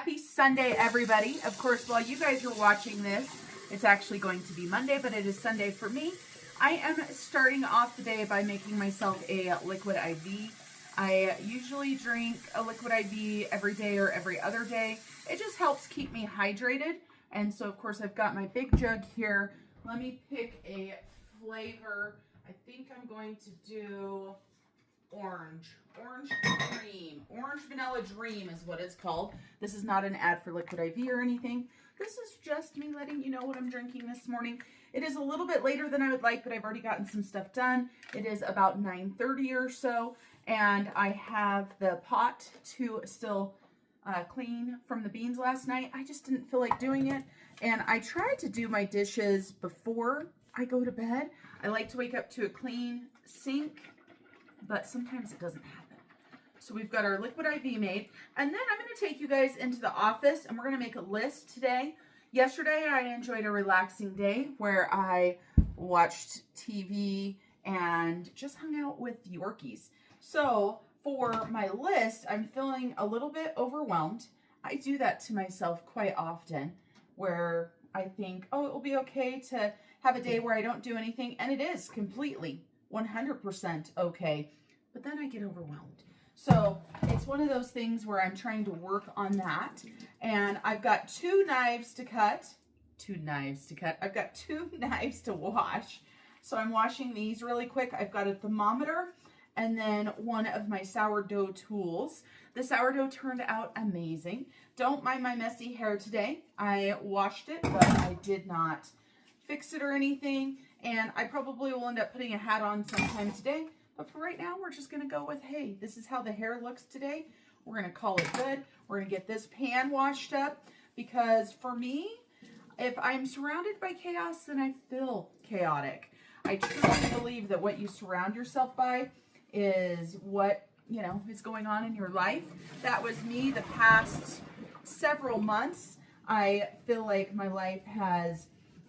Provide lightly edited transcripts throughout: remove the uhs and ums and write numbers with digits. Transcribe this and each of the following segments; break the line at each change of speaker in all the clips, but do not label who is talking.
Happy Sunday, everybody. Of course, while you guys are watching this, it's actually going to be Monday, but it is Sunday for me. I am starting off the day by making myself a liquid IV. I usually drink a liquid IV every day or every other day. It just helps keep me hydrated. And so, of course, I've got my big jug here. Let me pick a flavor. I think I'm going to do orange cream. Orange vanilla dream is what it's called. This is not an ad for liquid IV or anything. This is just me letting you know what I'm drinking this morning. It is a little bit later than I would like, but I've already gotten some stuff done. It is about 9:30 or so, and I have the pot to still clean from the beans last night. I just didn't feel like doing it, and I tried to do my dishes before I go to bed. I like to wake up to a clean sink, but sometimes it doesn't happen. So we've got our liquid IV made, and then I'm going to take you guys into the office, and we're going to make a list today. Yesterday, I enjoyed a relaxing day where I watched TV and just hung out with Yorkies. So for my list, I'm feeling a little bit overwhelmed. I do that to myself quite often, where I think, oh, it will be okay to have a day where I don't do anything, and it is completely 100% okay, but then I get overwhelmed. So it's one of those things where I'm trying to work on that, and I've got two knives to cut. I've got two knives to wash. So I'm washing these really quick. I've got a thermometer and then one of my sourdough tools. The sourdough turned out amazing. Don't mind my messy hair today. I washed it, but I did not fix it or anything. And I probably will end up putting a hat on sometime today. But for right now, we're just going to go with, hey, this is how the hair looks today. We're going to call it good. We're going to get this pan washed up. Because for me, if I'm surrounded by chaos, then I feel chaotic. I truly believe that what you surround yourself by is what, you know, is going on in your life. That was me the past several months. I feel like my life has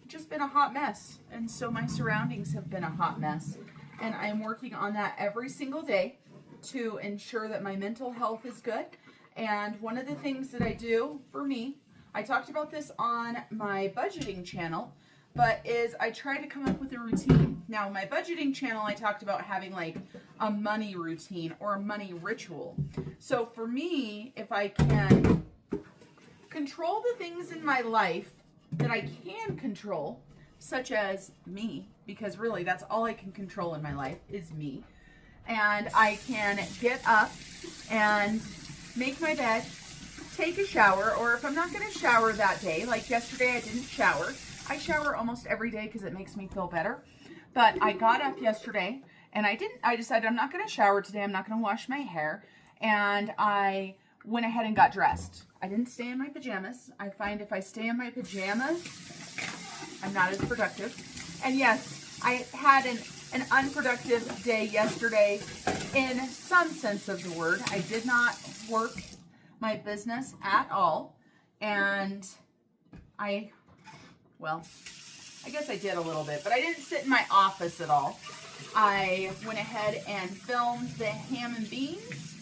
just been a hot mess. And so my surroundings have been a hot mess. And I'm working on that every single day to ensure that my mental health is good. And one of the things that I do for me, I talked about this on my budgeting channel, but is I try to come up with a routine. Now, my budgeting channel, I talked about having like a money routine or a money ritual. So for me, if I can control the things in my life that I can control, such as me, because really that's all I can control in my life is me. And I can get up and make my bed, take a shower, or if I'm not going to shower that day, like yesterday I didn't shower. I shower almost every day because it makes me feel better. But I got up yesterday and I decided I'm not going to shower today. I'm not going to wash my hair. And I went ahead and got dressed. I didn't stay in my pajamas. I find if I stay in my pajamas, I'm not as productive. And yes, I had an unproductive day yesterday in some sense of the word. I did not work my business at all. And I guess I did a little bit, but I didn't sit in my office at all. I went ahead and filmed the ham and beans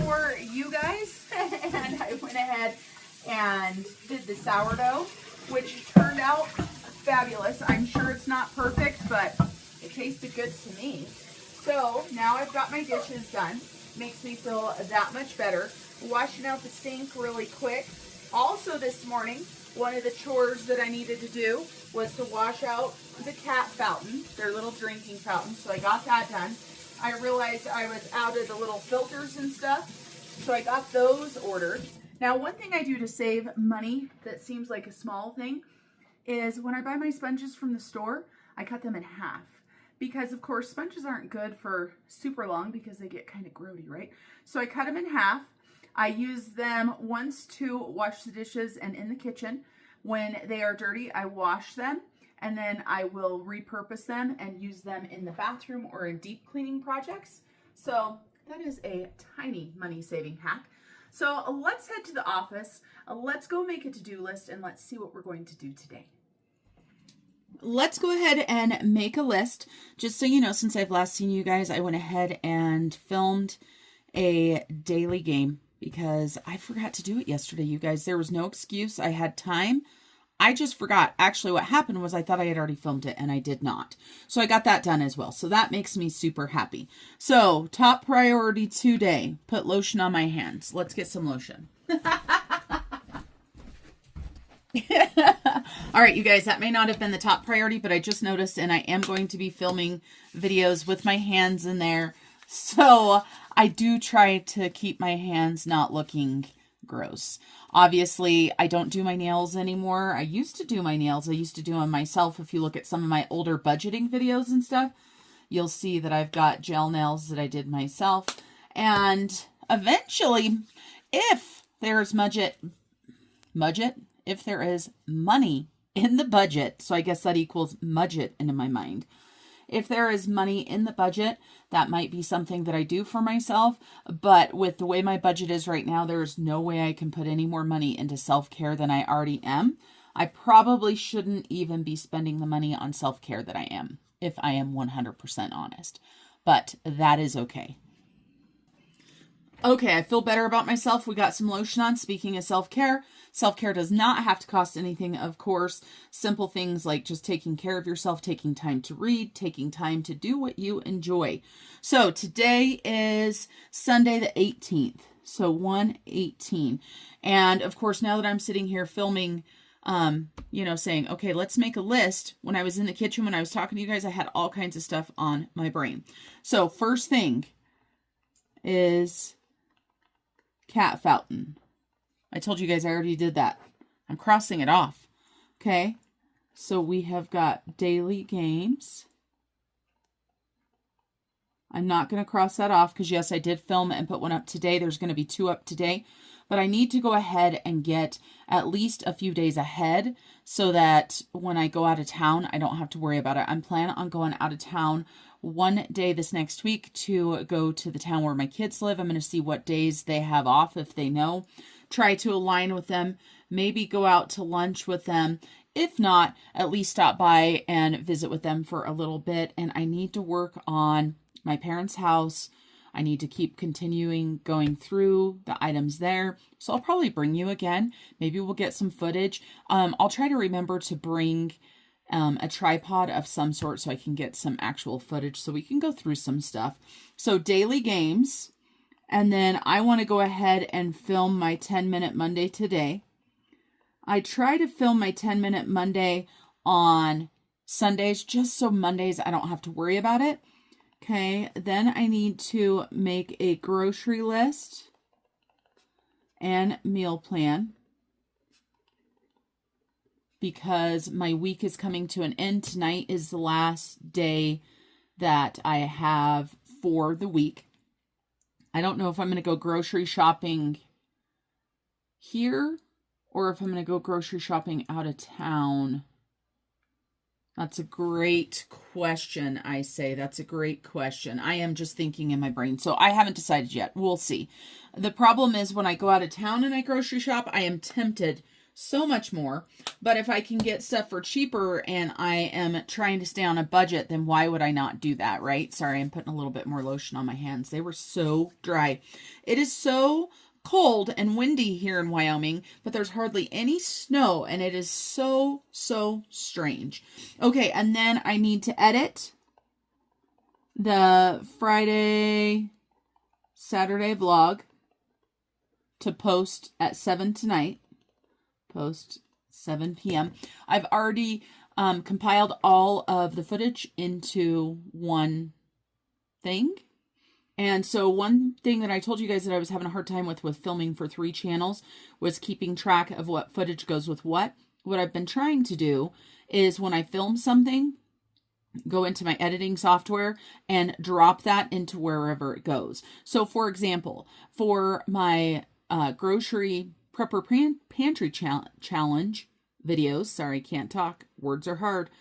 for you guys. And I went ahead and did the sourdough, which turned out fabulous. I'm sure it's not perfect, but it tasted good to me. So now I've got my dishes done. Makes me feel that much better. Washing out the sink really quick. Also this morning, one of the chores that I needed to do was to wash out the cat fountain, their little drinking fountain. So I got that done. I realized I was out of the little filters and stuff, so I got those ordered. Now, one thing I do to save money that seems like a small thing is when I buy my sponges from the store, I cut them in half. Because, of course, sponges aren't good for super long because they get kind of grody, right? So I cut them in half. I use them once to wash the dishes and in the kitchen. When they are dirty, I wash them, and then I will repurpose them and use them in the bathroom or in deep cleaning projects. So that is a tiny money-saving hack. So let's head to the office. Let's go make a to-do list, and let's see what we're going to do today. Let's go ahead and make a list. Just so you know, since I've last seen you guys, I went ahead and filmed a daily game because I forgot to do it yesterday, you guys. There was no excuse. I had time. I just forgot. Actually, what happened was I thought I had already filmed it, and I did not. So I got that done as well. So that makes me super happy. So top priority today, put lotion on my hands. Let's get some lotion. All right, you guys, that may not have been the top priority, but I just noticed, and I am going to be filming videos with my hands in there. So I do try to keep my hands not looking gross. Obviously, I don't do my nails anymore. I used to do my nails. I used to do them myself. If you look at some of my older budgeting videos and stuff, you'll see that I've got gel nails that I did myself. And eventually, if there's if there is money in the budget, so I guess that equals budget into my mind. If there is money in the budget, that might be something that I do for myself. But with the way my budget is right now, there's no way I can put any more money into self-care than I already am. I probably shouldn't even be spending the money on self-care that I am, if I am 100% honest. But that is okay. Okay, I feel better about myself. We got some lotion on. Speaking of self-care, self-care does not have to cost anything, of course. Simple things like just taking care of yourself, taking time to read, taking time to do what you enjoy. So today is Sunday the 18th, so 1/18. And of course, now that I'm sitting here filming, you know, saying, okay, let's make a list. When I was in the kitchen, when I was talking to you guys, I had all kinds of stuff on my brain. So first thing is cat fountain. I told you guys I already did that. I'm crossing it off. Okay. So we have got daily games. I'm not going to cross that off because yes, I did film and put one up today. There's going to be 2 up today, but I need to go ahead and get at least a few days ahead so that when I go out of town, I don't have to worry about it. I'm planning on going out of town one day this next week to go to the town where my kids live. I'm going to see what days they have off if they know. Try to align with them. Maybe go out to lunch with them. If not, at least stop by and visit with them for a little bit. And I need to work on my parents' house. I need to keep continuing going through the items there. So I'll probably bring you again. Maybe we'll get some footage. I'll try to remember to bring a tripod of some sort so I can get some actual footage so we can go through some stuff. So daily games. And then I want to go ahead and film my 10-minute Monday today. I try to film my 10-minute Monday on Sundays just so Mondays I don't have to worry about it. Okay, then I need to make a grocery list and meal plan because my week is coming to an end. Tonight is the last day that I have for the week. I don't know if I'm going to go grocery shopping here or if I'm going to go grocery shopping out of town. That's a great question, I say. That's a great question. I am just thinking in my brain. So I haven't decided yet. We'll see. The problem is when I go out of town and I grocery shop, I am tempted so much more. But if I can get stuff for cheaper and I am trying to stay on a budget, then why would I not do that, right? Sorry, I'm putting a little bit more lotion on my hands. They were so dry. It is so cold and windy here in Wyoming, but there's hardly any snow, and it is so strange. Okay, and then I need to edit the Saturday vlog to post at 7 tonight. Post 7 p.m. I've already compiled all of the footage into one thing. And so one thing that I told you guys that I was having a hard time with filming for 3 channels was keeping track of what footage goes with what. What I've been trying to do is when I film something, go into my editing software and drop that into wherever it goes. So for example, for my grocery prepper pantry challenge videos, sorry, can't talk, words are hard.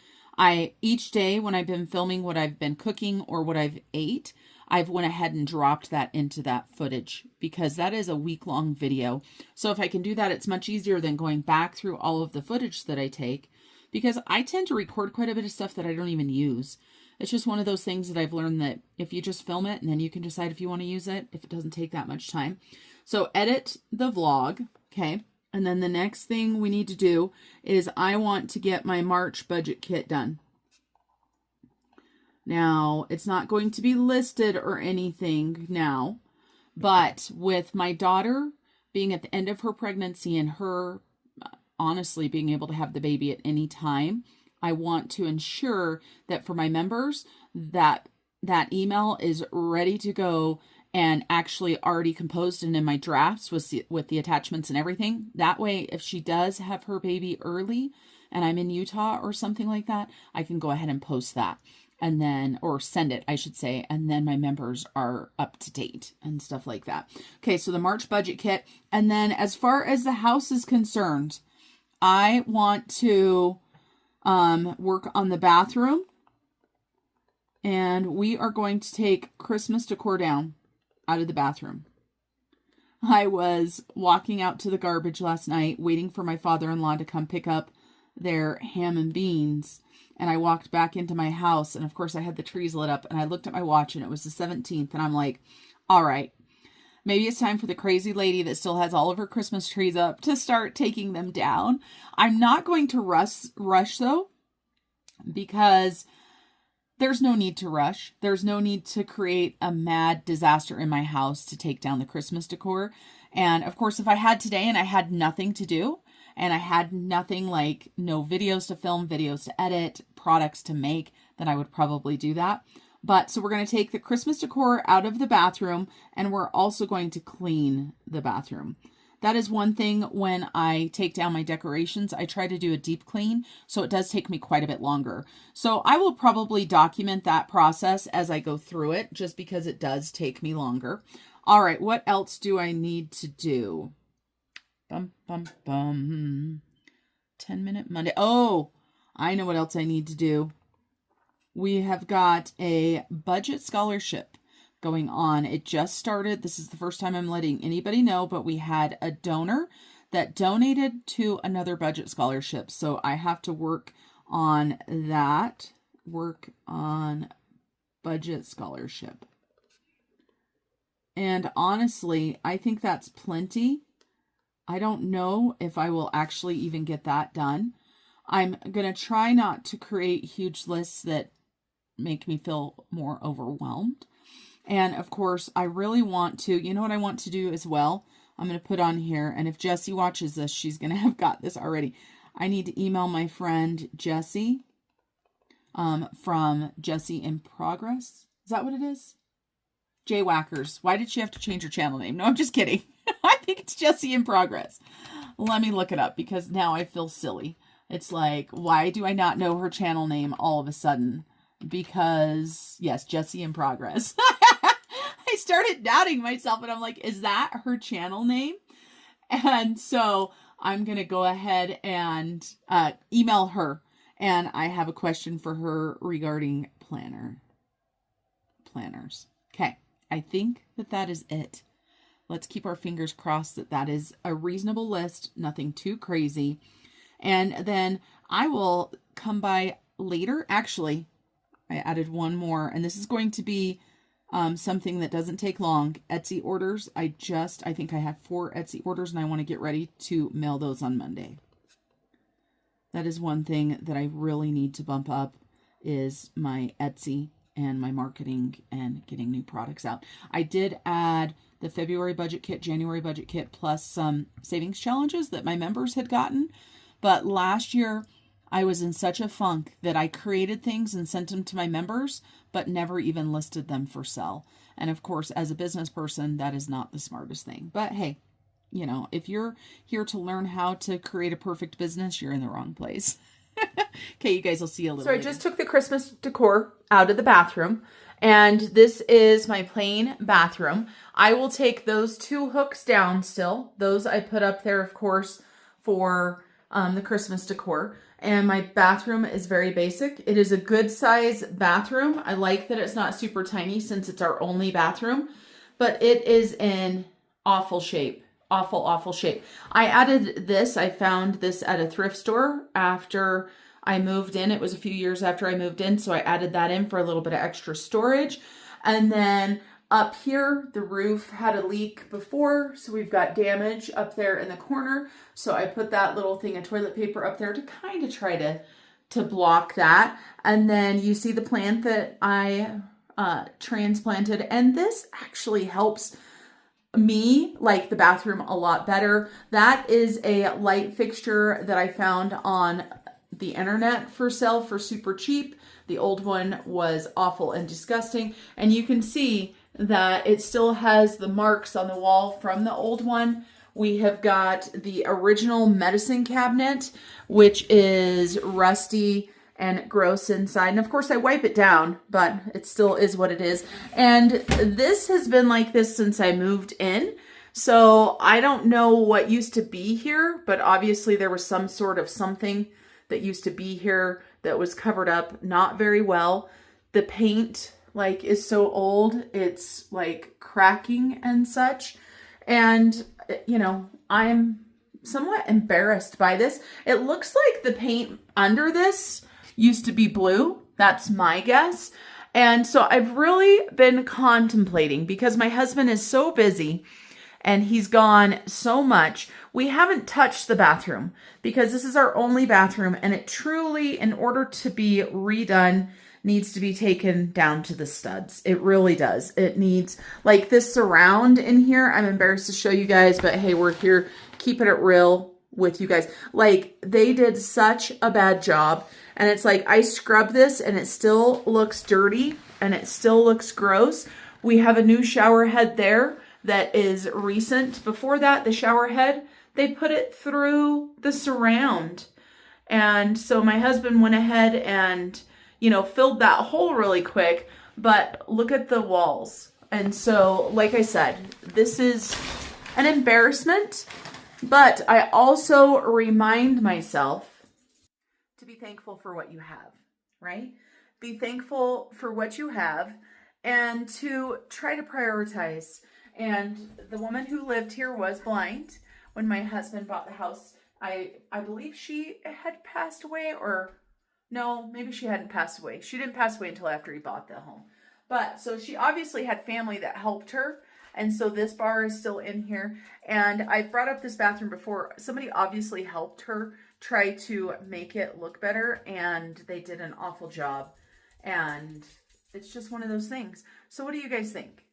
Each day when I've been filming what I've been cooking or what I've ate, I've went ahead and dropped that into that footage because that is a week-long video. So if I can do that, it's much easier than going back through all of the footage that I take because I tend to record quite a bit of stuff that I don't even use. It's just one of those things that I've learned that if you just film it and then you can decide if you want to use it, if it doesn't take that much time. So edit the vlog, okay? And then the next thing we need to do is I want to get my March budget kit done. Now, it's not going to be listed or anything now, but with my daughter being at the end of her pregnancy and her honestly being able to have the baby at any time, I want to ensure that for my members that that email is ready to go and actually already composed and in my drafts with the attachments and everything. That way, if she does have her baby early and I'm in Utah or something like that, I can go ahead and post that. And then, or send it, I should say, and then my members are up to date and stuff like that. Okay, so the March budget kit. And then as far as the house is concerned, I want to work on the bathroom. And we are going to take Christmas decor down out of the bathroom. I was walking out to the garbage last night, waiting for my father-in-law to come pick up their ham and beans. And I walked back into my house, and of course I had the trees lit up, and I looked at my watch, and it was the 17th, and I'm like, all right, maybe it's time for the crazy lady that still has all of her Christmas trees up to start taking them down. I'm not going to rush though, because there's no need to rush. There's no need to create a mad disaster in my house to take down the Christmas decor. And of course, if I had today and I had nothing to do, and I had nothing like no videos to film, videos to edit, products to make, then I would probably do that. But so we're going to take the Christmas decor out of the bathroom, and we're also going to clean the bathroom. That is one thing when I take down my decorations, I try to do a deep clean, so it does take me quite a bit longer. So I will probably document that process as I go through it, just because it does take me longer. All right, what else do I need to do? 10-minute Monday. Oh, I know what else I need to do. We have got a budget scholarship going on. It just started. This is the first time I'm letting anybody know, but we had a donor that donated to another budget scholarship. So I have to work on that. Work on budget scholarship. And honestly, I think that's plenty. I don't know if I will actually even get that done. I'm going to try not to create huge lists that make me feel more overwhelmed. And of course, I really want to, you know what I want to do as well? I'm going to put on here, and if Jessie watches this, she's going to have got this already. I need to email my friend Jessie from Jessie in Progress. Is that what it is? Jaywhackers. Why did she have to change her channel name? No, I'm just kidding. I think it's Jessie in Progress. Let me look it up because now I feel silly. It's like, why do I not know her channel name all of a sudden? Because, yes, Jessie in Progress. I started doubting myself and I'm like, is that her channel name? And so I'm going to go ahead and email her. And I have a question for her regarding planners. Okay, I think that is it. Let's keep our fingers crossed that that is a reasonable list, nothing too crazy. And then I will come by later. Actually, I added one more, and this is going to be something that doesn't take long. Etsy orders. I think I have 4 Etsy orders, and I want to get ready to mail those on Monday. That is one thing that I really need to bump up is my Etsy and my marketing and getting new products out. I did add the February budget kit, January budget kit, plus some savings challenges that my members had gotten. But last year, I was in such a funk that I created things and sent them to my members, but never even listed them for sale. And of course, as a business person, that is not the smartest thing. But hey, you know, if you're here to learn how to create a perfect business, you're in the wrong place. Okay, you guys will see a little later. So I just took the Christmas decor out of the bathroom, and this is my plain bathroom. I will take those 2 hooks down still. Those I put up there, of course, for the Christmas decor. And my bathroom is very basic. It is a good size bathroom. I like that it's not super tiny since it's our only bathroom, but it is in awful shape. Awful shape. I added this. I found this at a thrift store after I moved in. It was a few years after I moved in, so I added that in for a little bit of extra storage. And then Up here, the roof had a leak before, so we've got damage up there in the corner. So I put that little thing of toilet paper up there to kind of try to block that. And then you see the plant that I transplanted, and this actually helps me like the bathroom a lot better. That is a light fixture that I found on the internet for sale for super cheap. The old one was awful and disgusting, and you can see that it still has the marks on the wall from the old one. We have got the original medicine cabinet, which is rusty and gross inside. And of course I wipe it down, but it still is what it is. And this has been like this since I moved in. So I don't know what used to be here, but obviously there was some sort of something that used to be here that was covered up not very well. The paint like is so old, it's like cracking and such. And you know, I'm somewhat embarrassed by this. It looks like the paint under this used to be blue. That's my guess. And so I've really been contemplating, because my husband is so busy and he's gone so much. We haven't touched the bathroom because this is our only bathroom, and it truly, in order to be redone, needs to be taken down to the studs. It really does. It needs, like this surround in here, I'm embarrassed to show you guys, but hey, we're here keeping it real with you guys. Like, they did such a bad job. And it's like, I scrub this and it still looks dirty and it still looks gross. We have a new shower head there that is recent. Before that, the shower head, they put it through the surround. And so my husband went ahead and, you know, filled that hole really quick, but look at the walls. And so, like I said, this is an embarrassment, but I also remind myself to be thankful for what you have, right? Be thankful for what you have and to try to prioritize. And the woman who lived here was blind when my husband bought the house. I believe she had passed away, or no, maybe she hadn't passed away. She didn't pass away until after he bought the home. But so she obviously had family that helped her. And so this bar is still in here. And I've brought up this bathroom before. Somebody obviously helped her try to make it look better, and they did an awful job. And it's just one of those things. So what do you guys think?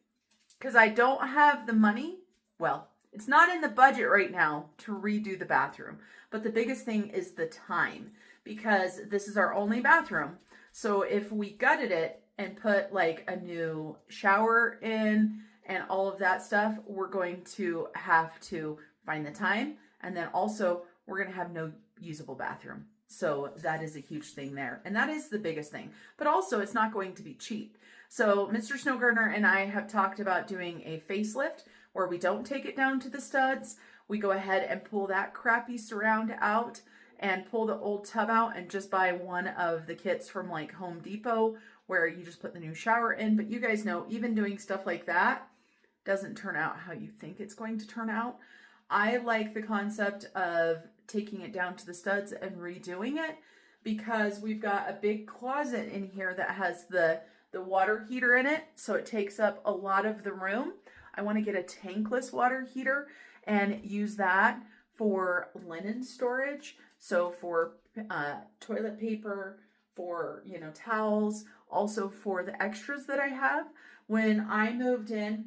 Because I don't have the money. Well, it's not in the budget right now to redo the bathroom. But the biggest thing is the time, because this is our only bathroom. So if we gutted it and put like a new shower in and all of that stuff, we're going to have to find the time. And then also we're going to have no usable bathroom. So that is a huge thing there. And that is the biggest thing. But also it's not going to be cheap. So Mr. Snow Gardener and I have talked about doing a facelift where we don't take it down to the studs. We go ahead and pull that crappy surround out and pull the old tub out and just buy one of the kits from like Home Depot where you just put the new shower in. But you guys know, even doing stuff like that doesn't turn out how you think it's going to turn out. I like the concept of taking it down to the studs and redoing it, because we've got a big closet in here that has the water heater in it, so it takes up a lot of the room. I want to get a tankless water heater and use that for linen storage, so for toilet paper, for, you know, towels, also for the extras that I have. When I moved in,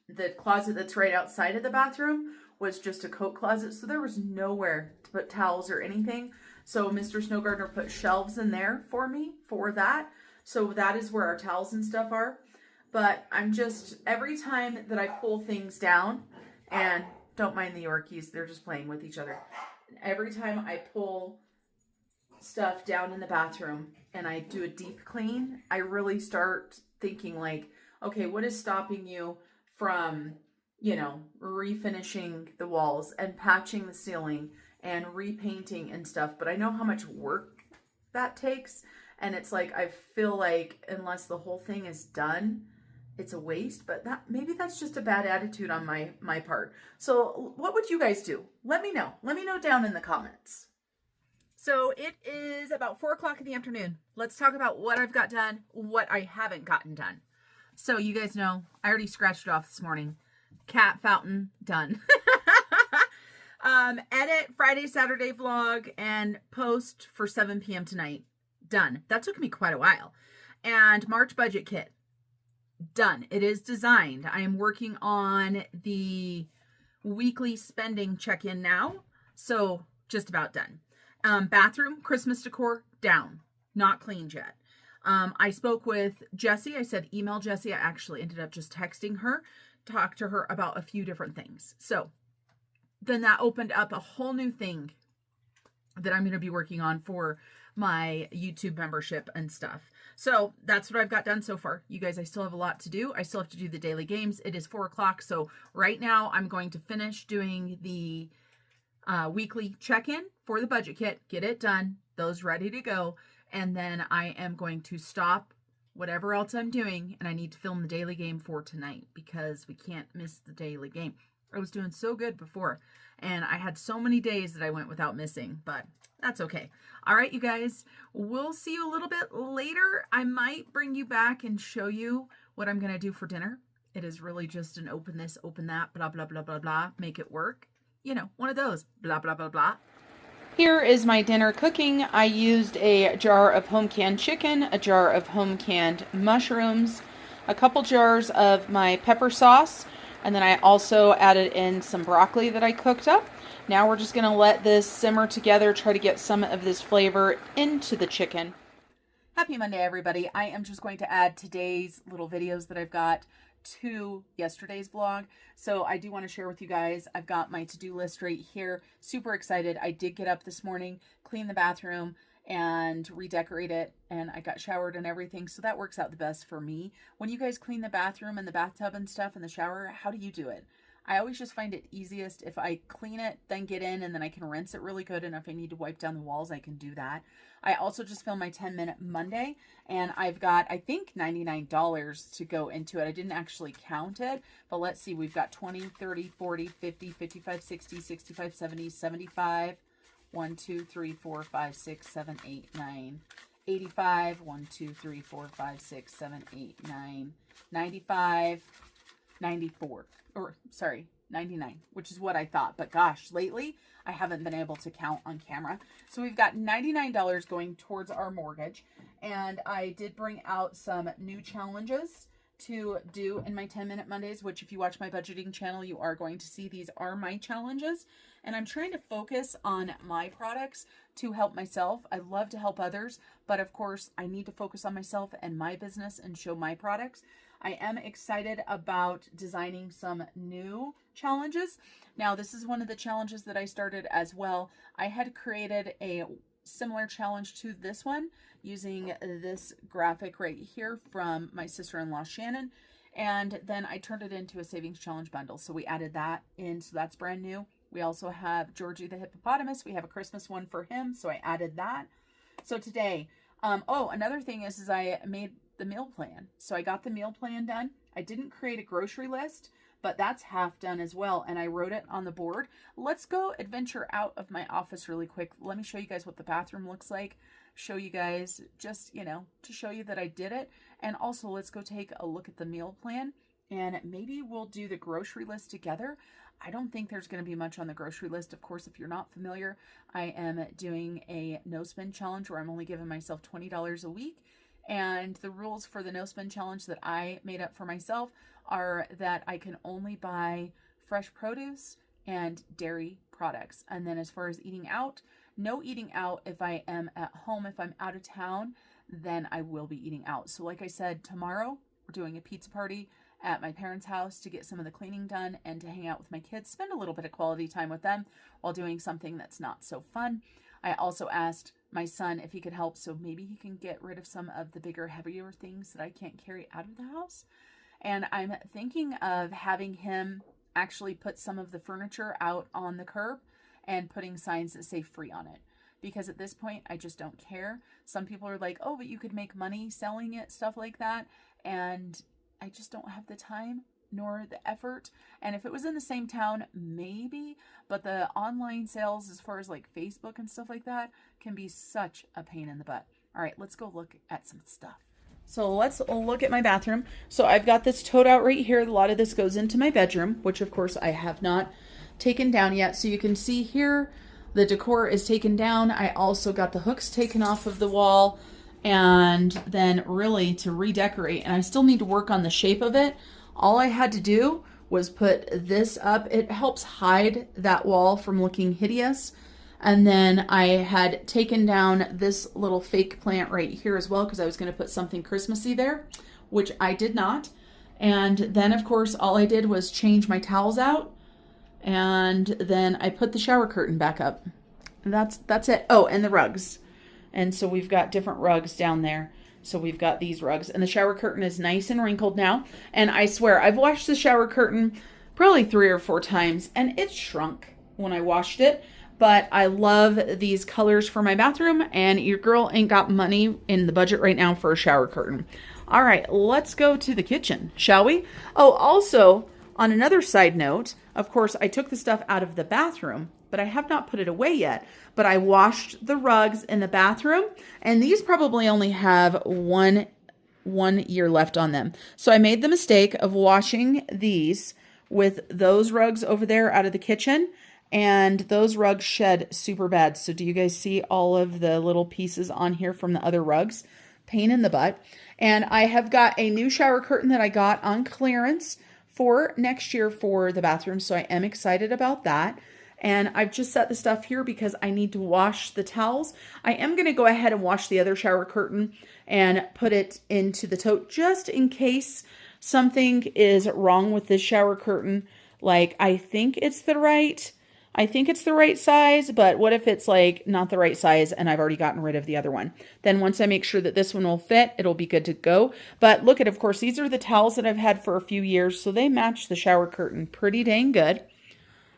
the closet that's right outside of the bathroom was just a coat closet, so there was nowhere to put towels or anything. So Mr. Snow Gardener put shelves in there for me for that. So that is where our towels and stuff are. But I'm just, every time that I pull things down, and don't mind the Yorkies, they're just playing with each other. Every time I pull stuff down in the bathroom and I do a deep clean, I really start thinking like, okay, what is stopping you from, you know, refinishing the walls and patching the ceiling and repainting and stuff? But I know how much work that takes. And it's like, I feel like unless the whole thing is done, it's a waste. But that, maybe that's just a bad attitude on my part. So what would you guys do? Let me know. Let me know down in the comments. So it is about 4 o'clock in the afternoon. Let's talk about what I've got done, what I haven't gotten done. So you guys know, I already scratched it off this morning. Cat fountain, done. Edit Friday, Saturday vlog, and post for 7 p.m. tonight. Done. That took me quite a while. And March budget kit. Done. It is designed. I am working on the weekly spending check-in now. So just about done. Bathroom, Christmas decor, down. Not cleaned yet. I spoke with Jessie. I said, email Jessie. I actually ended up just texting her, talk to her about a few different things. So then that opened up a whole new thing that I'm going to be working on for my YouTube membership and stuff. So that's what I've got done so far. You guys, I still have a lot to do. I still have to do the daily games. It is 4 o'clock. So right now I'm going to finish doing the weekly check-in for the budget kit, get it done, those ready to go. And then I am going to stop whatever else I'm doing, and I need to film the daily game for tonight because we can't miss the daily game. I was doing so good before, and I had so many days that I went without missing, but that's okay. All right, you guys, we'll see you a little bit later. I might bring you back and show you what I'm going to do for dinner. It is really just an open this, open that, blah, blah, blah, blah, blah, make it work. You know, one of those, blah, blah, blah, blah. Here is my dinner cooking. I used a jar of home canned chicken, a jar of home canned mushrooms, a couple jars of my pepper sauce, and then I also added in some broccoli that I cooked up. Now we're just going to let this simmer together, try to get some of this flavor into the chicken. Happy Monday, everybody. I am just going to add today's little videos that I've got to yesterday's vlog. So I do want to share with you guys, I've got my to-do list right here. Super excited. I did get up this morning, clean the bathroom and redecorate it, and I got showered and everything. So that works out the best for me. When you guys clean the bathroom and the bathtub and stuff and the shower, how do you do it? I always just find it easiest if I clean it, then get in, and then I can rinse it really good. And if I need to wipe down the walls, I can do that. I also just filmed my 10-minute Monday, and I've got, I think, $99 to go into it. I didn't actually count it, but let's see. We've got 20, 30, 40, 50, 55, 60, 65, 70, 75, 1, 2, 3, 4, 5, 6, 7, 8, 9, 85, 1, 2, 3, 4, 5, 6, 7, 8, 9, 95, 94, or sorry, 99, which is what I thought. But gosh, lately I haven't been able to count on camera. So we've got $99 going towards our mortgage. And I did bring out some new challenges to do in my 10-minute Mondays, which if you watch my budgeting channel, you are going to see these are my challenges. And I'm trying to focus on my products to help myself. I love to help others, but of course I need to focus on myself and my business and show my products. I am excited about designing some new challenges. Now, this is one of the challenges that I started as well. I had created a similar challenge to this one using this graphic right here from my sister-in-law Shannon, and then I turned it into a savings challenge bundle. So we added that in, so that's brand new. We also have Georgie the hippopotamus. We have a Christmas one for him, so I added that. So today, oh, another thing is I made the meal plan. So I got the meal plan done. I didn't create a grocery list, but that's half done as well. And I wrote it on the board. Let's go adventure out of my office really quick. Let me show you guys what the bathroom looks like. Show you guys just, you know, to show you that I did it. And also let's go take a look at the meal plan, and maybe we'll do the grocery list together. I don't think there's going to be much on the grocery list. Of course, if you're not familiar, I am doing a no spend challenge where I'm only giving myself $20 a week. And the rules for the no spend challenge that I made up for myself are that I can only buy fresh produce and dairy products. And then as far as eating out, no eating out. If I am at home, if I'm out of town, then I will be eating out. So like I said, tomorrow we're doing a pizza party at my parents' house to get some of the cleaning done and to hang out with my kids, spend a little bit of quality time with them while doing something that's not so fun. I also asked my son if he could help, so maybe he can get rid of some of the bigger, heavier things that I can't carry out of the house. And I'm thinking of having him actually put some of the furniture out on the curb and putting signs that say free on it. Because at this point, I just don't care. Some people are like, oh, but you could make money selling it, stuff like that. And I just don't have the time nor the effort. And if it was in the same town, maybe, but the online sales as far as like Facebook and stuff like that can be such a pain in the butt. All right, let's go look at some stuff. So let's look at my bathroom. So I've got this tote out right here. A lot of this goes into my bedroom, which of course I have not taken down yet. So you can see here, the decor is taken down. I also got the hooks taken off of the wall, and then really to redecorate, and I still need to work on the shape of it. All I had to do was put this up. It helps hide that wall from looking hideous. And then I had taken down this little fake plant right here as well, because I was going to put something Christmassy there, which I did not. And then of course all I did was change my towels out, and then I put the shower curtain back up. And that's it. Oh, and the rugs. And so we've got different rugs down there. So we've got these rugs, and the shower curtain is nice and wrinkled now. And I swear I've washed the shower curtain probably 3 or 4 times, and it shrunk when I washed it. But I love these colors for my bathroom, and your girl ain't got money in the budget right now for a shower curtain. All right, let's go to the kitchen, shall we? Oh, also, on another side note, of course, I took the stuff out of the bathroom, but I have not put it away yet. But I washed the rugs in the bathroom, and these probably only have one year left on them. So I made the mistake of washing these with those rugs over there out of the kitchen, and those rugs shed super bad. So do you guys see all of the little pieces on here from the other rugs? Pain in the butt. And I have got a new shower curtain that I got on clearance for next year for the bathroom. So I am excited about that. And I've just set the stuff here because I need to wash the towels. I am going to go ahead and wash the other shower curtain and put it into the tote just in case something is wrong with this shower curtain. Like, I think it's the right size, but what if it's like not the right size and I've already gotten rid of the other one? Then once I make sure that this one will fit, it'll be good to go. But look at, of course, these are the towels that I've had for a few years, so they match the shower curtain pretty dang good.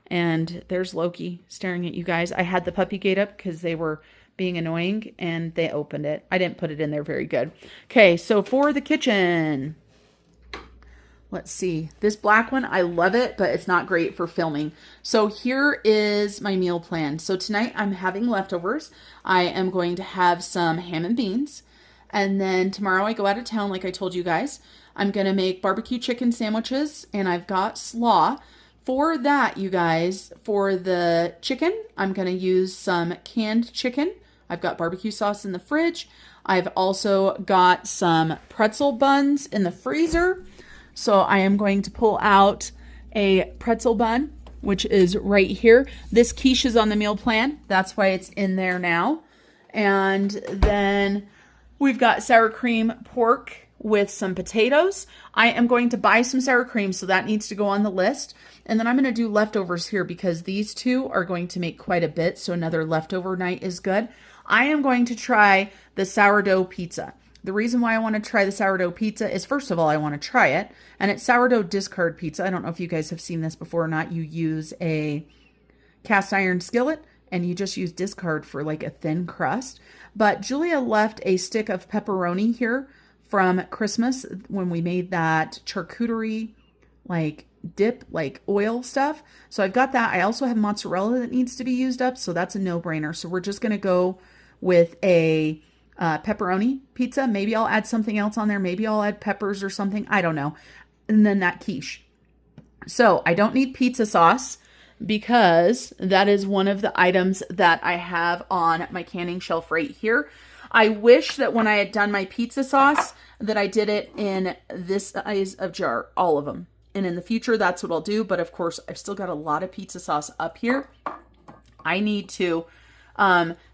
And there's Loki staring at you guys. I had the puppy gate up because they were being annoying, and they opened it. I didn't put it in there very good. Okay, so for the kitchen, let's see. This black one, I love it, but it's not great for filming. So here is my meal plan. So tonight I'm having leftovers. I am going to have some ham and beans. And then tomorrow I go out of town, like I told you guys. I'm going to make barbecue chicken sandwiches, and I've got slaw. For that, you guys, for the chicken, I'm going to use some canned chicken. I've got barbecue sauce in the fridge. I've also got some pretzel buns in the freezer. So I am going to pull out a pretzel bun, which is right here. This quiche is on the meal plan. That's why it's in there now. And then we've got sour cream pork with some potatoes. I am going to buy some sour cream, so that needs to go on the list. And then I'm going to do leftovers here because these two are going to make quite a bit, so another leftover night is good. I am going to try the sourdough pizza. The reason why I want to try the sourdough pizza is, first of all, I want to try it, and it's sourdough discard pizza. I don't know if you guys have seen this before or not. You use a cast iron skillet, and you just use discard for like a thin crust. But Julia left a stick of pepperoni here from Christmas when we made that charcuterie like dip, like oil stuff. So I've got that. I also have mozzarella that needs to be used up, so that's a no-brainer. So we're just going to go with a pepperoni pizza. Maybe I'll add something else on there. Maybe I'll add peppers or something. I don't know. And then that quiche. So I don't need pizza sauce because that is one of the items that I have on my canning shelf right here. I wish that when I had done my pizza sauce that I did it in this size of jar, all of them. And in the future, that's what I'll do. But of course, I've still got a lot of pizza sauce up here. I need to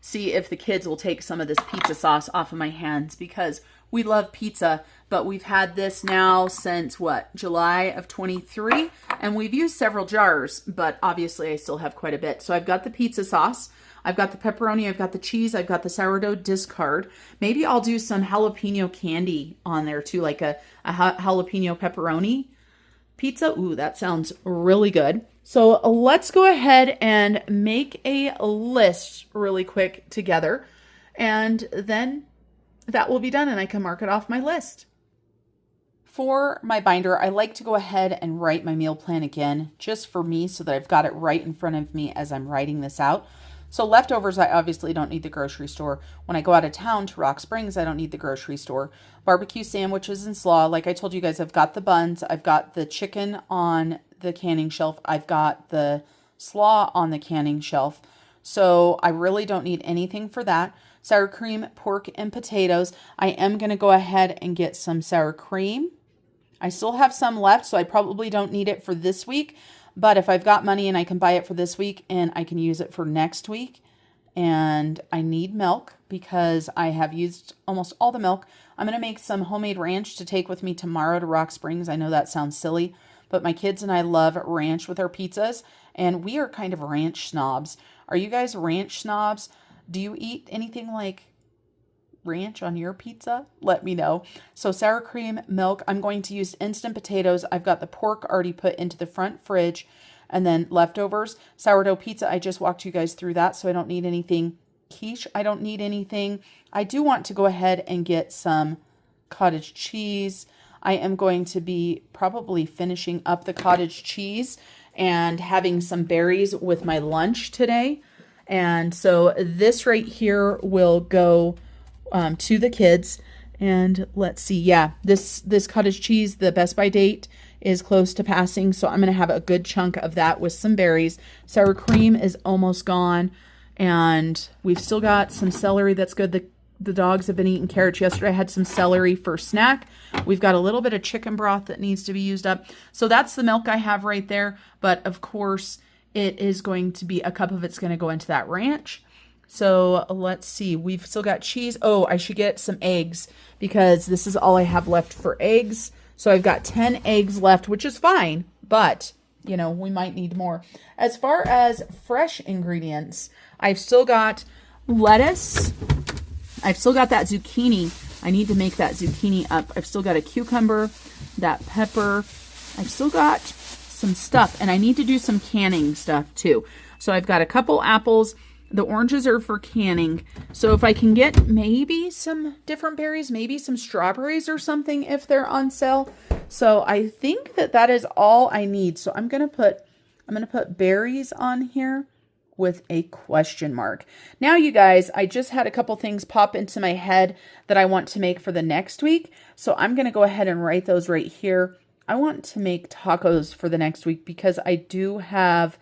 see if the kids will take some of this pizza sauce off of my hands because we love pizza, but we've had this now since what, July of 23, and we've used several jars, but obviously I still have quite a bit. So I've got the pizza sauce, I've got the pepperoni, I've got the cheese, I've got the sourdough discard. Maybe I'll do some jalapeno candy on there too, like a jalapeno pepperoni pizza. Ooh, that sounds really good. So let's go ahead and make a list really quick together, and then that will be done and I can mark it off my list. For my binder, I like to go ahead and write my meal plan again just for me so that I've got it right in front of me as I'm writing this out. So leftovers, I obviously don't need the grocery store. When I go out of town to Rock Springs, I don't need the grocery store. Barbecue sandwiches and slaw. Like I told you guys, I've got the buns. I've got the chicken on the canning shelf. I've got the slaw on the canning shelf. So I really don't need anything for that. Sour cream, pork, and potatoes. I am going to go ahead and get some sour cream. I still have some left, so I probably don't need it for this week. But if I've got money and I can buy it for this week and I can use it for next week, and I need milk because I have used almost all the milk, I'm going to make some homemade ranch to take with me tomorrow to Rock Springs. I know that sounds silly, but my kids and I love ranch with our pizzas, and we are kind of ranch snobs. Are you guys ranch snobs? Do you eat anything like ranch on your pizza? Let me know. So sour cream, milk. I'm going to use instant potatoes. I've got the pork already put into the front fridge, and then leftovers. Sourdough pizza, I just walked you guys through that, so I don't need anything. Quiche, I don't need anything. I do want to go ahead and get some cottage cheese. I am going to be probably finishing up the cottage cheese and having some berries with my lunch today. And so this right here will go to the kids. And let's see, yeah, this cottage cheese, the Best By date is close to passing, so I'm going to have a good chunk of that with some berries. Sour cream is almost gone, and we've still got some celery. That's good. The dogs have been eating carrots. Yesterday I had some celery for snack. We've got a little bit of chicken broth that needs to be used up. So that's the milk I have right there, but of course it is going to be, a cup of it's going to go into that ranch. So let's see, we've still got cheese. Oh, I should get some eggs because this is all I have left for eggs. So I've got 10 eggs left, which is fine, but you know, we might need more. As far as fresh ingredients, I've still got lettuce. I've still got that zucchini. I need to make that zucchini up. I've still got a cucumber, that pepper. I've still got some stuff, and I need to do some canning stuff too. So I've got a couple apples. The oranges are for canning. So if I can get maybe some different berries, maybe some strawberries or something if they're on sale. So I think that is all I need. So I'm going to put berries on here with a question mark. Now, you guys, I just had a couple things pop into my head that I want to make for the next week. So I'm going to go ahead and write those right here. I want to make tacos for the next week because I do have,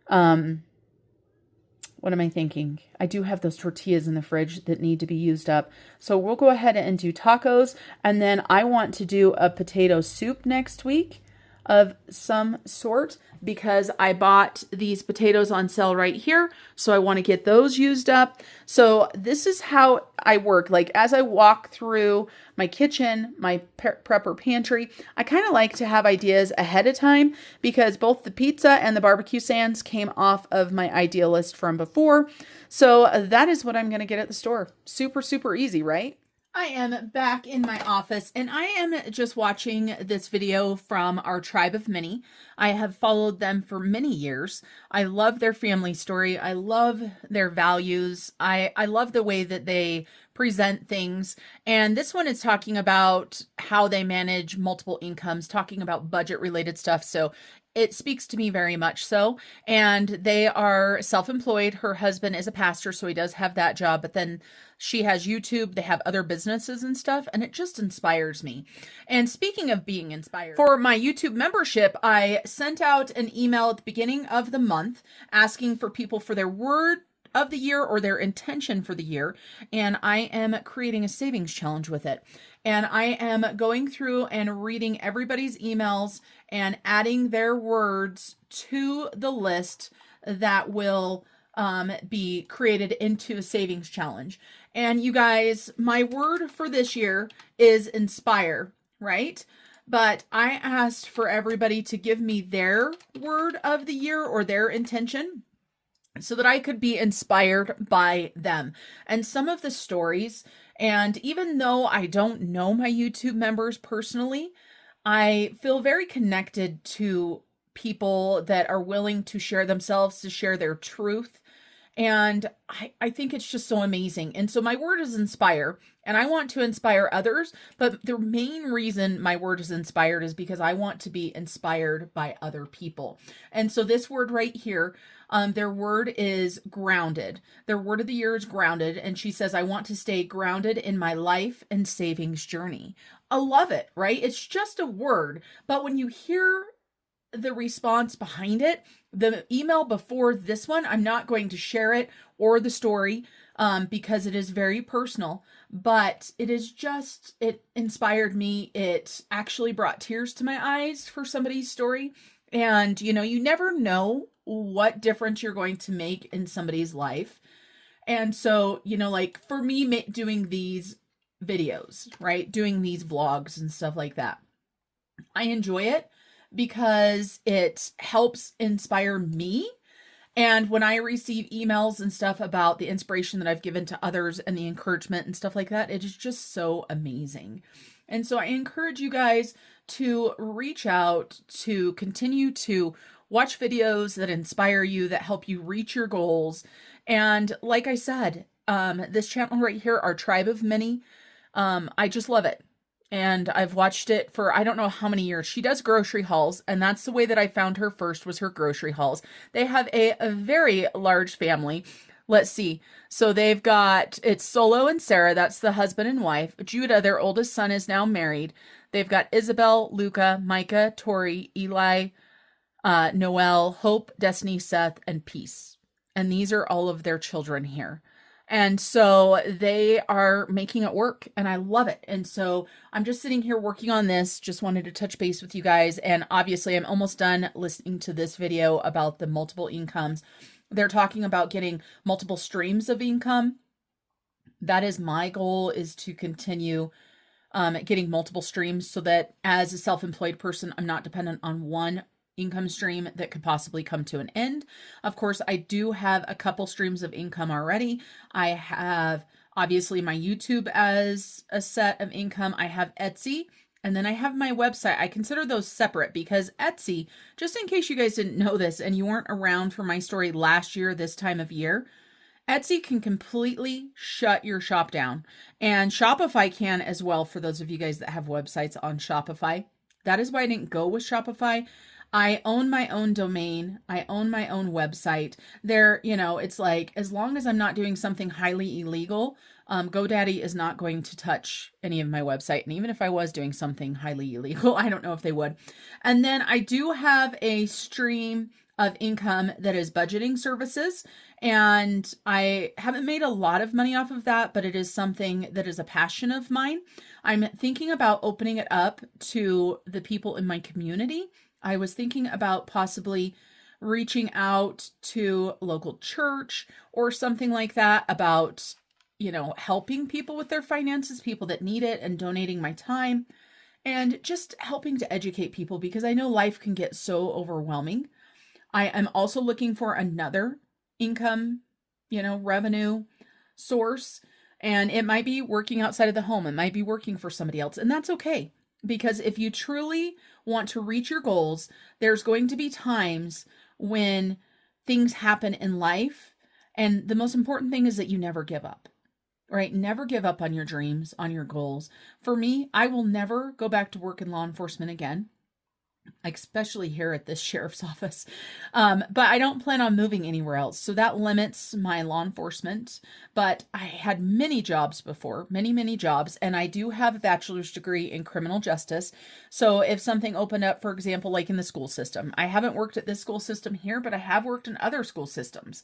what am I thinking? I do have those tortillas in the fridge that need to be used up. So we'll go ahead and do tacos. And then I want to do a potato soup next week of some sort because I bought these potatoes on sale right here. So I want to get those used up. So this is how I work. Like as I walk through my kitchen, my prepper pantry, I kind of like to have ideas ahead of time because both the pizza and the barbecue sands came off of my idea list from before. So that is what I'm going to get at the store. Super, super easy, right? I am back in my office and I am just watching this video from our tribe of many. I have followed them for many years. I love their family story. I love their values. I love the way that they present things. And this one is talking about how they manage multiple incomes, talking about budget related stuff. So it speaks to me very much so. And they are self-employed. Her husband is a pastor, so he does have that job. But then she has YouTube. They have other businesses and stuff. And it just inspires me. And speaking of being inspired, for my YouTube membership, I sent out an email at the beginning of the month asking for people for their word of the year or their intention for the year. And I am creating a savings challenge with it. And I am going through and reading everybody's emails and adding their words to the list that will be created into a savings challenge. And you guys, my word for this year is inspire, right? But I asked for everybody to give me their word of the year or their intention so that I could be inspired by them. And some of the stories, and even though I don't know my YouTube members personally, I feel very connected to people that are willing to share themselves, to share their truth. And I think it's just so amazing. And so my word is inspire, and I want to inspire others. But the main reason my word is inspired is because I want to be inspired by other people. And so this word right here, their word is grounded. Their word of the year is grounded. And she says, I want to stay grounded in my life and savings journey. I love it, right? It's just a word. But when you hear the response behind it, the email before this one, I'm not going to share it or the story because it is very personal, but it is just, it inspired me. It actually brought tears to my eyes for somebody's story. And, you know, you never know what difference you're going to make in somebody's life. And so, you know, like for me, doing these videos, right? Doing these vlogs and stuff like that, I enjoy it because it helps inspire me. And when I receive emails and stuff about the inspiration that I've given to others and the encouragement and stuff like that, it is just so amazing. And so I encourage you guys to reach out, to continue to watch videos that inspire you, that help you reach your goals. And like I said, this channel right here, Our Tribe of Many, I just love it. And I've watched it for I don't know how many years. She does grocery hauls, and that's the way that I found her first, was her grocery hauls. They have a very large family. Let's see. So they've got, it's Solo and Sarah, that's the husband and wife. Judah, their oldest son, is now married. They've got Isabel, Luca, Micah, Tori, Eli, Noel, Hope, Destiny, Seth, and Peace. And these are all of their children here. And so they are making it work, and I love it. And so I'm just sitting here working on this, just wanted to touch base with you guys. And obviously I'm almost done listening to this video about the multiple incomes. They're talking about getting multiple streams of income. That is my goal, is to continue getting multiple streams so that as a self-employed person, I'm not dependent on one income stream that could possibly come to an end. Of course, I do have a couple streams of income already. I have obviously my YouTube as a set of income. I have Etsy, and then I have my website. I consider those separate because Etsy, just in case you guys didn't know this and you weren't around for my story last year, this time of year, Etsy can completely shut your shop down, and Shopify can as well, for those of you guys that have websites on Shopify. That is why I didn't go with Shopify. I own my own domain. I own my own website. There, you know, it's like, as long as I'm not doing something highly illegal, GoDaddy is not going to touch any of my website. And even if I was doing something highly illegal, I don't know if they would. And then I do have a stream of income that is budgeting services. And I haven't made a lot of money off of that, but it is something that is a passion of mine. I'm thinking about opening it up to the people in my community. I was thinking about possibly reaching out to a local church or something like that about, you know, helping people with their finances, people that need it, and donating my time and just helping to educate people, because I know life can get so overwhelming. I am also looking for another income, you know, revenue source, and it might be working outside of the home. It might be working for somebody else, and that's okay. Because if you truly want to reach your goals, there's going to be times when things happen in life. And the most important thing is that you never give up, right? Never give up on your dreams, on your goals. For me, I will never go back to work in law enforcement again, especially here at this sheriff's office. But I don't plan on moving anywhere else. So that limits my law enforcement. But I had many jobs before, many jobs. And I do have a bachelor's degree in criminal justice. So if something opened up, for example, like in the school system, I haven't worked at this school system here, but I have worked in other school systems.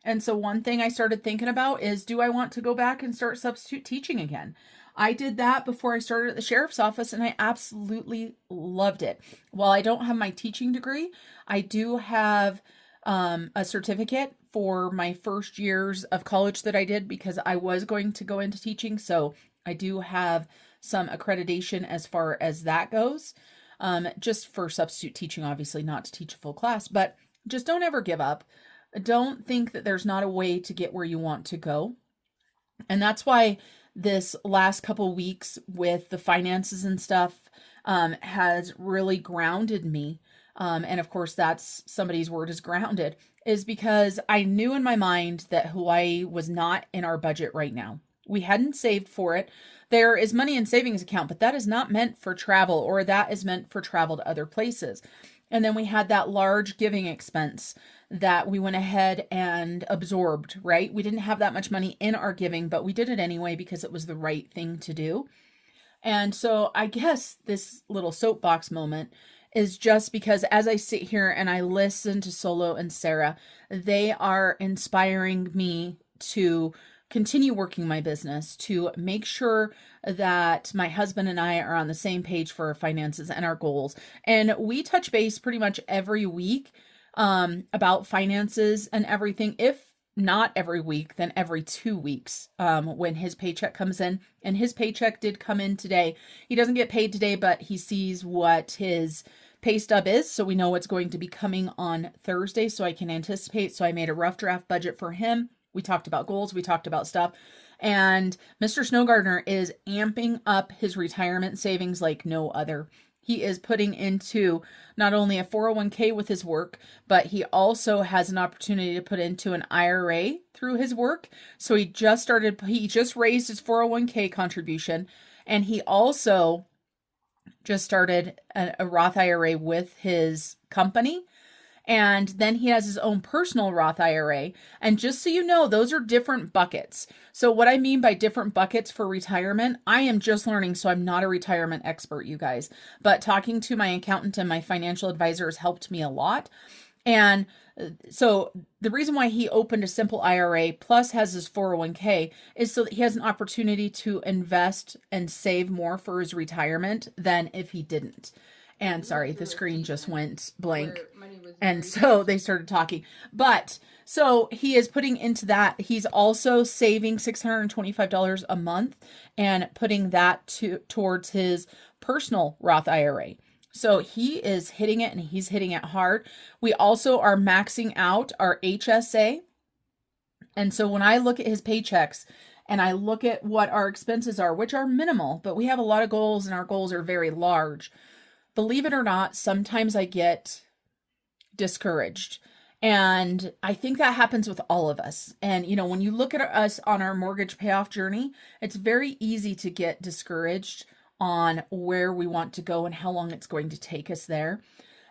And so one thing I started thinking about is, do I want to go back and start substitute teaching again? I did that before I started at the sheriff's office, and I absolutely loved it. While I don't have my teaching degree, I do have a certificate for my first years of college that I did, because I was going to go into teaching. So I do have some accreditation as far as that goes, just for substitute teaching, obviously not to teach a full class, but just don't ever give up. Don't think that there's not a way to get where you want to go. And that's why this last couple weeks with the finances and stuff, has really grounded me. And of course, that's somebody's word is grounded, is because I knew in my mind that Hawaii was not in our budget right now. We hadn't saved for it. There is money in savings account, but that is not meant for travel, or that is meant for travel to other places. And then we had that large giving expense that we went ahead and absorbed, right? We didn't have that much money in our giving, but we did it anyway because it was the right thing to do. And so I guess this little soapbox moment is just because as I sit here and I listen to Solo and Sarah, they are inspiring me to continue working my business, to make sure that my husband and I are on the same page for our finances and our goals. And we touch base pretty much every week about finances and everything. If not every week, then every 2 weeks when his paycheck comes in. And his paycheck did come in today. He doesn't get paid today, but he sees what his pay stub is, so we know what's going to be coming on Thursday, so I can anticipate. So I made a rough draft budget for him. We talked about goals, we talked about stuff, and Mr. Snowgardener is amping up his retirement savings like no other. He is putting into not only a 401k with his work, but he also has an opportunity to put into an IRA through his work. So he just raised his 401k contribution, and he also just started a Roth IRA with his company. And then he has his own personal Roth IRA. And just so you know, those are different buckets. So what I mean by different buckets for retirement, I am just learning, so I'm not a retirement expert, you guys. But talking to my accountant and my financial advisor has helped me a lot. And so the reason why he opened a simple IRA plus has his 401k is so that he has an opportunity to invest and save more for his retirement than if he didn't. And sorry, the screen just went blank. And so they started talking. But so he is putting into that. He's also saving $625 a month and putting that towards his personal Roth IRA. So he is hitting it, and he's hitting it hard. We also are maxing out our HSA. And so when I look at his paychecks and I look at what our expenses are, which are minimal, but we have a lot of goals and our goals are very large. Believe it or not, sometimes I get discouraged. And I think that happens with all of us. And, you know, when you look at us on our mortgage payoff journey, it's very easy to get discouraged on where we want to go and how long it's going to take us there.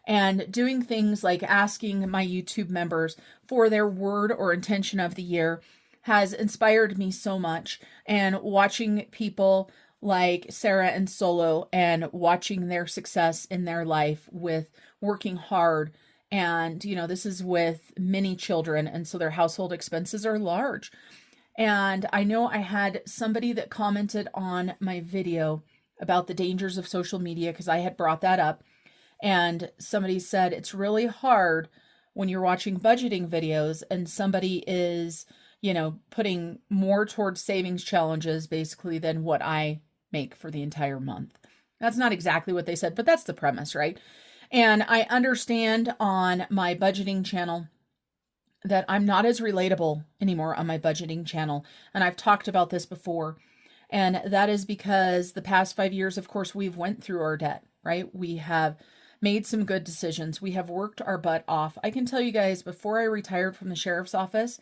And doing things like asking my YouTube members for their word or intention of the year has inspired me so much. And watching people like Sarah and Solo and watching their success in their life with working hard. And, you know, this is with many children, and so their household expenses are large. And I know I had somebody that commented on my video about the dangers of social media because I had brought that up. And somebody said it's really hard when you're watching budgeting videos and somebody is, you know, putting more towards savings challenges basically than what I make for the entire month. That's not exactly what they said, but that's the premise, right? And I understand on my budgeting channel that I'm not as relatable anymore on my budgeting channel. And I've talked about this before. And that is because the past 5 years, of course, we've went through our debt, right? We have made some good decisions. We have worked our butt off. I can tell you guys, before I retired from the sheriff's office,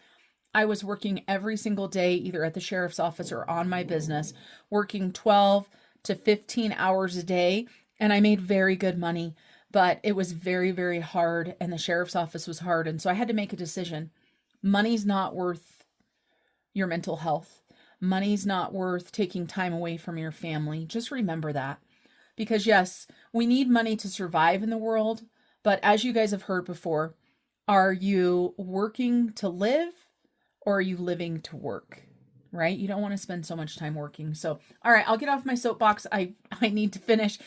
I was working every single day, either at the sheriff's office or on my business, working 12 to 15 hours a day. And I made very good money, but it was very, very hard. And the sheriff's office was hard. And so I had to make a decision. Money's not worth your mental health. Money's not worth taking time away from your family. Just remember that. Because yes, we need money to survive in the world. But as you guys have heard before, are you working to live or are you living to work? Right? You don't want to spend so much time working. So, all right, I'll get off my soapbox. I need to finish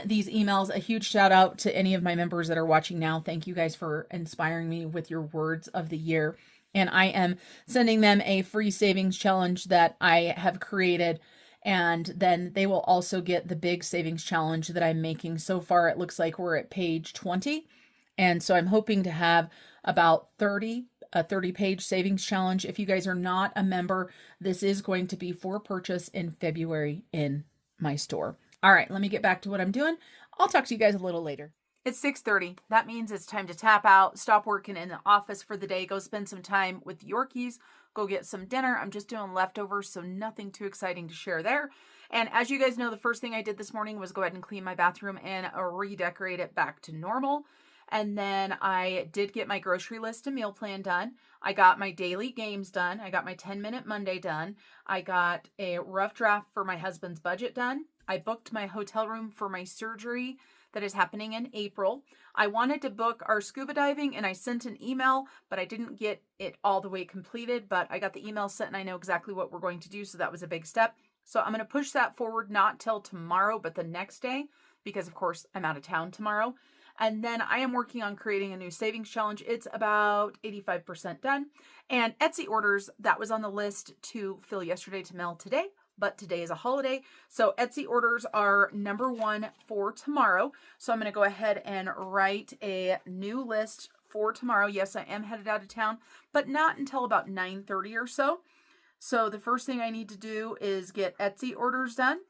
these emails. A huge shout out to any of my members that are watching now. Thank you guys for inspiring me with your words of the year. And I am sending them a free savings challenge that I have created. And then they will also get the big savings challenge that I'm making. So far, it looks like we're at page 20. And so I'm hoping to have about a 30-page savings challenge. If you guys are not a member, this is going to be for purchase in February in my store. All right, let me get back to what I'm doing. I'll talk to you guys a little later. It's 6:30. That means it's time to tap out, stop working in the office for the day, go spend some time with the Yorkies, go get some dinner. I'm just doing leftovers, so nothing too exciting to share there. And as you guys know, the first thing I did this morning was go ahead and clean my bathroom and redecorate it back to normal. And then I did get my grocery list and meal plan done. I got my daily games done. I got my 10-minute Monday done. I got a rough draft for my husband's budget done. I booked my hotel room for my surgery that is happening in April. I wanted to book our scuba diving and I sent an email, but I didn't get it all the way completed, but I got the email sent and I know exactly what we're going to do. So that was a big step. So I'm going to push that forward, not till tomorrow, but the next day, because of course I'm out of town tomorrow. And then I am working on creating a new savings challenge. It's about 85% done. And Etsy orders, that was on the list to fill yesterday to mail today, but today is a holiday. So Etsy orders are number 1 for tomorrow. So I'm going to go ahead and write a new list for tomorrow. Yes, I am headed out of town, but not until about 9:30 or so. So the first thing I need to do is get Etsy orders done.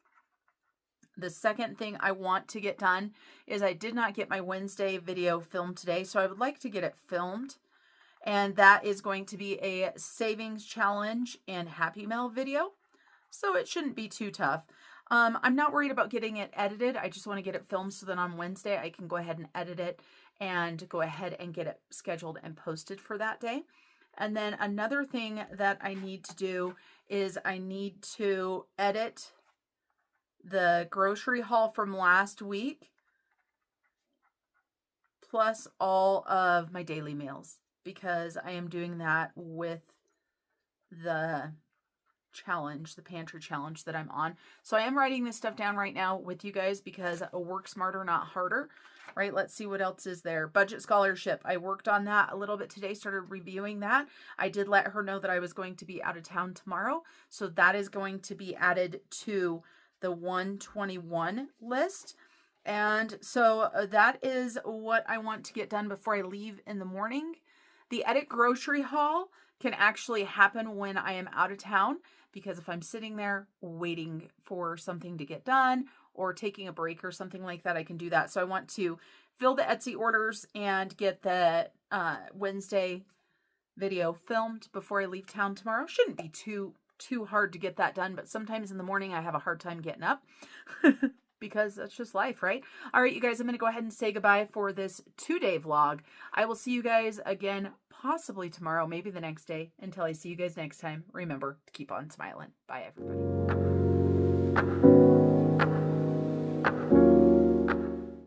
The second thing I want to get done is I did not get my Wednesday video filmed today, so I would like to get it filmed. And that is going to be a savings challenge and Happy Mail video. So it shouldn't be too tough. I'm not worried about getting it edited. I just want to get it filmed so that on Wednesday I can go ahead and edit it and go ahead and get it scheduled and posted for that day. And then another thing that I need to do is I need to edit the grocery haul from last week plus all of my daily meals, because I am doing that with the challenge, the pantry challenge that I'm on. So I am writing this stuff down right now with you guys because work smarter, not harder, right? Let's see what else is there. Budget scholarship. I worked on that a little bit today, started reviewing that. I did let her know that I was going to be out of town tomorrow. So that is going to be added to the 121 list. And so that is what I want to get done before I leave in the morning. The edit grocery haul can actually happen when I am out of town, because if I'm sitting there waiting for something to get done or taking a break or something like that, I can do that. So I want to fill the Etsy orders and get the Wednesday video filmed before I leave town tomorrow. Shouldn't be too hard to get that done, but sometimes in the morning I have a hard time getting up because that's just life, right? All right, you guys, I'm going to go ahead and say goodbye for this 2-day vlog. I will see you guys again possibly tomorrow, maybe the next day. Until I see you guys next time, remember to keep on smiling. Bye, everybody.